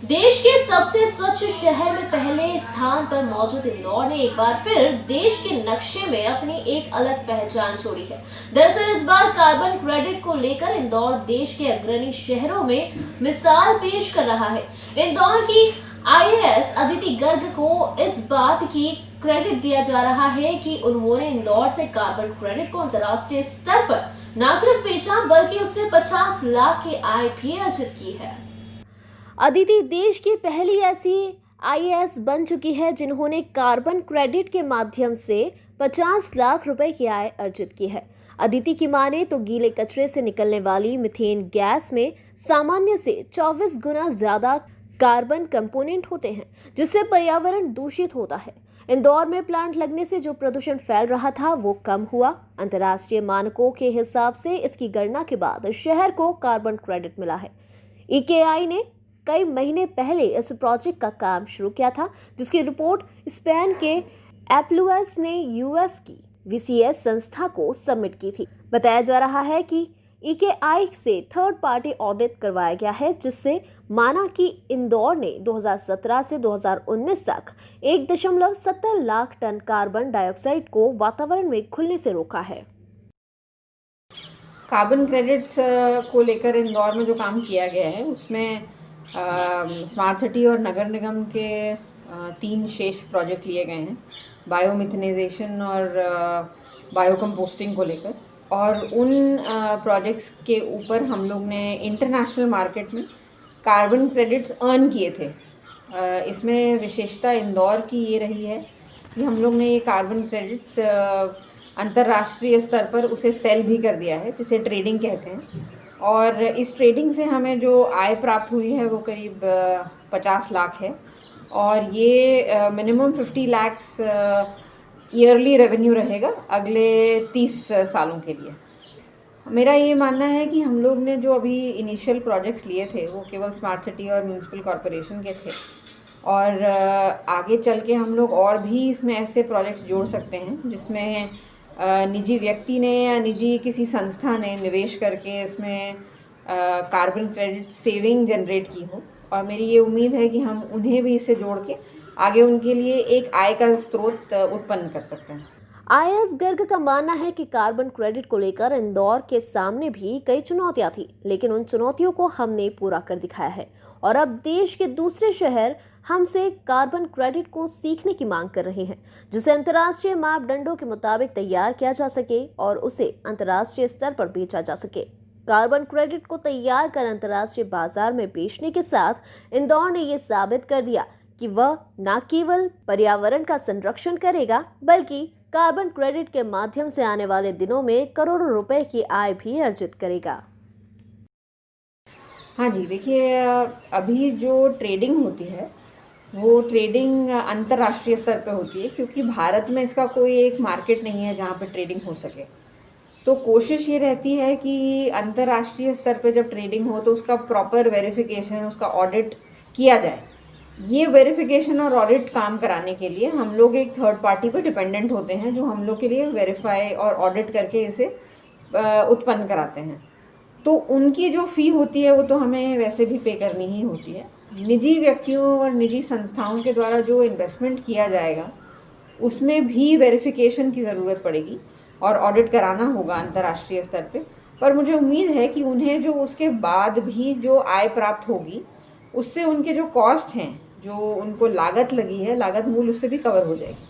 देश के सबसे स्वच्छ शहर में पहले स्थान पर मौजूद इंदौर ने एक बार फिर देश के नक्शे में अपनी एक अलग पहचान छोड़ी है। दरअसल इस बार कार्बन क्रेडिट को लेकर इंदौर देश के अग्रणी शहरों में मिसाल पेश कर रहा है। इंदौर की आईएएस अदिति गर्ग को इस बात की क्रेडिट दिया जा रहा है कि उन्होंने इंदौर से कार्बन क्रेडिट को अंतर्राष्ट्रीय स्तर पर न सिर्फ बेचा बल्कि उससे 50 लाख की आय भी अर्जित की है। अदिति देश की पहली ऐसी आईएएस बन चुकी है जिन्होंने कार्बन क्रेडिट के माध्यम से 50 लाख रुपए की आय अर्जित की है। अदिति की माने तो गीले कचरे से निकलने वाली मीथेन गैस में सामान्य से 24 गुना ज्यादा कार्बन कंपोनेंट होते हैं, जिससे पर्यावरण दूषित होता है। इंदौर में प्लांट लगने से जो प्रदूषण फैल रहा था वो कम हुआ। अंतर्राष्ट्रीय मानकों के हिसाब से इसकी गणना के बाद शहर को कार्बन क्रेडिट मिला है। ईकेआई ने कई महीने पहले इस प्रोजेक्ट का काम शुरू किया था, जिसकी रिपोर्ट स्पेन के एप्लुएस ने यूएस की वीसीएस संस्था को सबमिट की थी। बताया जा रहा है कि ईकेआई से थर्ड पार्टी ऑडिट करवाया गया है, जिससे माना कि इंदौर ने 2017 से 2019 तक 1.70 लाख टन कार्बन डाइऑक्साइड को वातावरण में घुलने से रोका है। कार्बन क्रेडिट्स को लेकर इंदौर में जो काम किया गया है उसमें स्मार्ट सिटी और नगर निगम के 3 शेष प्रोजेक्ट लिए गए हैं, बायोमिथेनाइजेशन और बायो कंपोस्टिंग को लेकर। और उन प्रोजेक्ट्स के ऊपर हम लोग ने इंटरनेशनल मार्केट में कार्बन क्रेडिट्स अर्न किए थे। इसमें विशेषता इंदौर की ये रही है कि हम लोग ने ये कार्बन क्रेडिट्स अंतर्राष्ट्रीय स्तर पर उसे सेल भी कर दिया है, जिसे ट्रेडिंग कहते हैं। और इस ट्रेडिंग से हमें जो आय प्राप्त हुई है वो करीब 50 लाख है, और ये मिनिमम 50 लाख्स ईयरली रेवेन्यू रहेगा अगले 30 सालों के लिए। मेरा ये मानना है कि हम लोग ने जो अभी इनिशियल प्रोजेक्ट्स लिए थे वो केवल स्मार्ट सिटी और म्यूनसिपल कॉरपोरेशन के थे, और आगे चल के हम लोग और भी इसमें ऐसे प्रोजेक्ट्स जोड़ सकते हैं जिसमें निजी व्यक्ति ने या निजी किसी संस्था ने निवेश करके इसमें कार्बन क्रेडिट सेविंग जनरेट की हो। और मेरी ये उम्मीद है कि हम उन्हें भी इससे जोड़ के आगे उनके लिए एक आय का स्रोत उत्पन्न कर सकते हैं। आईएएस गर्ग का मानना है कि कार्बन क्रेडिट को लेकर इंदौर के सामने भी कई चुनौतियां थी, लेकिन उन चुनौतियों को हमने पूरा कर दिखाया है और अब देश के दूसरे शहर हमसे कार्बन क्रेडिट को सीखने की मांग कर रहे हैं, जिसे अंतर्राष्ट्रीय मापदंडों के मुताबिक तैयार किया जा सके और उसे अंतर्राष्ट्रीय स्तर पर बेचा जा सके। कार्बन क्रेडिट को तैयार कर अंतर्राष्ट्रीय बाजार में बेचने के साथ इंदौर ने ये साबित कर दिया कि वह न केवल पर्यावरण का संरक्षण करेगा बल्कि कार्बन क्रेडिट के माध्यम से आने वाले दिनों में करोड़ों रुपए की आय भी अर्जित करेगा। हाँ जी, देखिए, अभी जो ट्रेडिंग होती है वो ट्रेडिंग अंतर्राष्ट्रीय स्तर पे होती है, क्योंकि भारत में इसका कोई एक मार्केट नहीं है जहाँ पे ट्रेडिंग हो सके। तो कोशिश ये रहती है कि अंतर्राष्ट्रीय स्तर पे जब ट्रेडिंग हो तो उसका प्रॉपर वेरिफिकेशन, उसका ऑडिट किया जाए। ये वेरिफिकेशन और ऑडिट काम कराने के लिए हम लोग एक थर्ड पार्टी पर डिपेंडेंट होते हैं, जो हम लोग के लिए वेरीफाई और ऑडिट करके इसे उत्पन्न कराते हैं। तो उनकी जो फ़ी होती है वो तो हमें वैसे भी पे करनी ही होती है। निजी व्यक्तियों और निजी संस्थाओं के द्वारा जो इन्वेस्टमेंट किया जाएगा उसमें भी वेरिफिकेशन की ज़रूरत पड़ेगी और ऑडिट कराना होगा अंतर्राष्ट्रीय स्तर पे। पर मुझे उम्मीद है कि उन्हें जो उसके बाद भी जो आय प्राप्त होगी उससे उनके जो कॉस्ट हैं, जो उनको लागत लगी है, लागत मूल उससे भी कवर हो जाएगी।